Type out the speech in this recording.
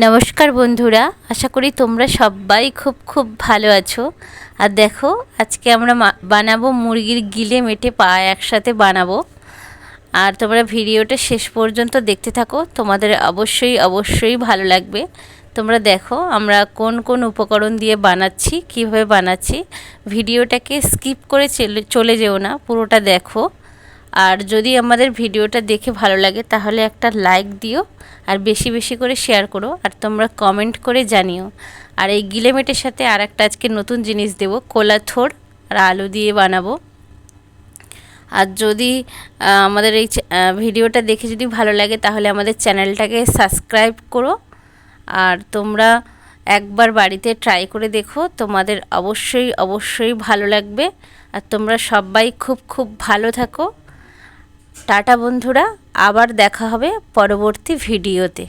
নমস্কার বন্ধুরা, আশা করি তোমরা সবাই খুব ভালো আছো। আর দেখো, আজকে আমরা বানাবো মুরগির গিলে মেটে পা একসাথে বানাবো। আর তোমরা ভিডিওটা শেষ পর্যন্ত দেখতে থাকো, তোমাদের অবশ্যই ভালো লাগবে। তোমরা দেখো আমরা কোন কোন উপকরণ দিয়ে বানাচ্ছি, কিভাবে বানাচ্ছি। ভিডিওটাকে স্কিপ করে চলে যেও না, পুরোটা দেখো। আর যদি আমাদের ভিডিওটা দেখে ভালো লাগে তাহলে একটা লাইক দিও, আর বেশি করে শেয়ার করো, আর তোমরা কমেন্ট করে জানিও। আর এই গিলেমেটের সাথে আর একটা আজকে নতুন জিনিস দেব, কোলাথোড় আর আলু দিয়ে বানাবো। আর যদি আমাদের এই ভিডিওটা দেখে যদি ভালো লাগে তাহলে আমাদের চ্যানেলটাকে সাবস্ক্রাইব করো। আর তোমরা একবার বাড়িতে ট্রাই করে দেখো, তোমাদের অবশ্যই ভালো লাগবে। আর তোমরা সবাই খুব ভালো থাকো। টাটা বন্ধুরা, আবার দেখা হবে পরবর্তী ভিডিওতে।